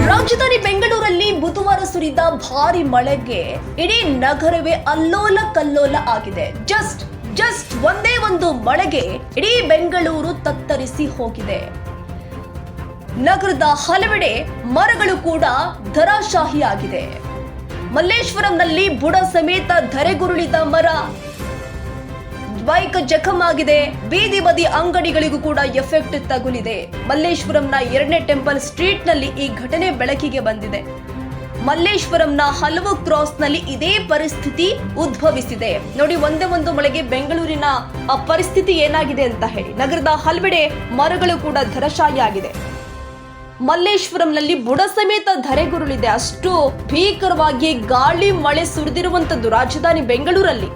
ರಾಜಧಾನಿ ಬೆಂಗಳೂರಲ್ಲಿ ಬುಧವಾರ ಸುರಿದ ಭಾರಿ ಮಳೆಗೆ ಇಡೀ ನಗರವೇ ಅಲ್ಲೋಲ ಕಲ್ಲೋಲ ಆಗಿದೆ. ಜಸ್ಟ್ ಒಂದೇ ಒಂದು ಮಳೆಗೆ ಇಡೀ ಬೆಂಗಳೂರು ತತ್ತರಿಸಿ ಹೋಗಿದೆ. ನಗರದ ಹಲವೆಡೆ ಮರಗಳು ಕೂಡ ಧರಾಶಾಹಿಯಾಗಿದೆ. ಮಲ್ಲೇಶ್ವರಂನಲ್ಲಿ ಬುಡ ಸಮೇತ ಧರೆಗುರುಳಿದ ಮರ, ಬೈಕ್ ಜಖಂ ಆಗಿದೆ. ಬೀದಿ ಬದಿ ಅಂಗಡಿಗಳಿಗೂ ಕೂಡ ಎಫೆಕ್ಟ್ ತಗುಲಿದೆ. ಮಲ್ಲೇಶ್ವರಂನ 2ನೇ ಟೆಂಪಲ್ ಸ್ಟ್ರೀಟ್ ನಲ್ಲಿ ಈ ಘಟನೆ ಬೆಳಕಿಗೆ ಬಂದಿದೆ. ಮಲ್ಲೇಶ್ವರಂನ ಹಲವು ಕ್ರಾಸ್ನಲ್ಲಿ ಇದೇ ಪರಿಸ್ಥಿತಿ ಉದ್ಭವಿಸಿದೆ. ನೋಡಿ, ಒಂದೇ ಒಂದು ಮಳೆಗೆ ಬೆಂಗಳೂರಿನ ಪರಿಸ್ಥಿತಿ ಏನಾಗಿದೆ ಅಂತ ಹೇಳಿ. ನಗರದ ಹಲವೆಡೆ ಮರಗಳು ಕೂಡ ಧರಾಶಾಹಿಯಾಗಿದೆ. ಮಲ್ಲೇಶ್ವರಂನಲ್ಲಿ ಬುಡ ಸಮೇತ ಧರೆಗುರುಳಿದೆ. ಅಷ್ಟು ಭೀಕರವಾಗಿ ಗಾಳಿ ಮಳೆ ಸುರಿದಿರುವಂತದ್ದು ರಾಜಧಾನಿ ಬೆಂಗಳೂರಲ್ಲಿ.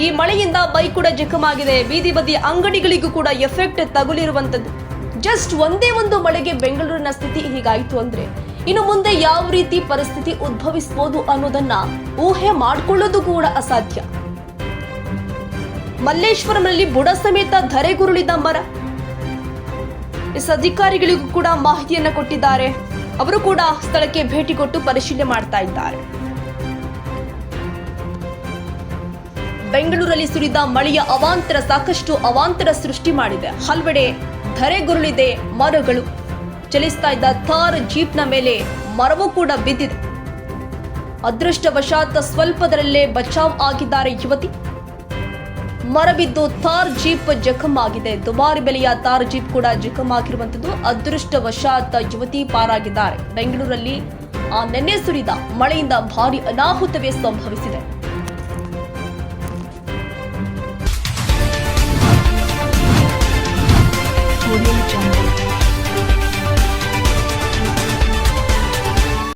ಈ ಮಳೆಯಿಂದ ಬೈಕ್ ಕೂಡ ಜಖಂ ಆಗಿದೆ. ಬೀದಿ ಬದಿ ಅಂಗಡಿಗಳಿಗೂ ಕೂಡ ಎಫೆಕ್ಟ್ ತಗುಲಿರುವಂತದ್ದು. ಜಸ್ಟ್ ಒಂದೇ ಒಂದು ಮಳೆಗೆ ಬೆಂಗಳೂರಿನ ಸ್ಥಿತಿ ಹೀಗಾಯಿತು ಅಂದ್ರೆ ಇನ್ನು ಮುಂದೆ ಯಾವ ರೀತಿ ಪರಿಸ್ಥಿತಿ ಉದ್ಭವಿಸಬಹುದು ಅನ್ನೋದನ್ನ ಊಹೆ ಮಾಡಿಕೊಳ್ಳೋದು ಕೂಡ ಅಸಾಧ್ಯ. ಮಲ್ಲೇಶ್ವರಂನಲ್ಲಿ ಬುಡ ಸಮೇತ ಧರೆಗುರುಳಿದ ಮರ. ಅಧಿಕಾರಿಗಳಿಗೂ ಕೂಡ ಮಾಹಿತಿಯನ್ನ ಕೊಟ್ಟಿದ್ದಾರೆ. ಅವರು ಕೂಡ ಸ್ಥಳಕ್ಕೆ ಭೇಟಿ ಕೊಟ್ಟು ಪರಿಶೀಲನೆ ಮಾಡ್ತಾ ಇದ್ದಾರೆ. ಬೆಂಗಳೂರಲ್ಲಿ ಸುರಿದ ಮಳೆಯ ಅವಾಂತರ ಸಾಕಷ್ಟು ಅವಾಂತರ ಸೃಷ್ಟಿ ಮಾಡಿದೆ. ಹಲವೆಡೆ ಧರೆಗುರುಳಿದೆ ಮರಗಳು. ಚಲಿಸ್ತಾ ಇದ್ದ ಥಾರ್ ಜೀಪ್ನ ಮೇಲೆ ಮರವೂ ಕೂಡ ಬಿದ್ದಿದೆ. ಅದೃಷ್ಟವಶಾತ್ ಸ್ವಲ್ಪದರಲ್ಲೇ ಬಚಾವ್ ಆಗಿದ್ದಾರೆ ಯುವತಿ. ಮರ ಬಿದ್ದು ಥಾರ್ ಜೀಪ್ ಜಖಂ ಆಗಿದೆ. ದುಬಾರಿ ಬೆಲೆಯ ಥಾರ್ ಜೀಪ್ ಕೂಡ ಜಖಂ ಆಗಿರುವಂತದ್ದು. ಅದೃಷ್ಟವಶಾತ್ ಯುವತಿ ಪಾರಾಗಿದ್ದಾರೆ. ಬೆಂಗಳೂರಲ್ಲಿ ನಿನ್ನೆ ಸುರಿದ ಮಳೆಯಿಂದ ಭಾರಿ ಅನಾಹುತವೇ ಸಂಭವಿಸಿದೆ.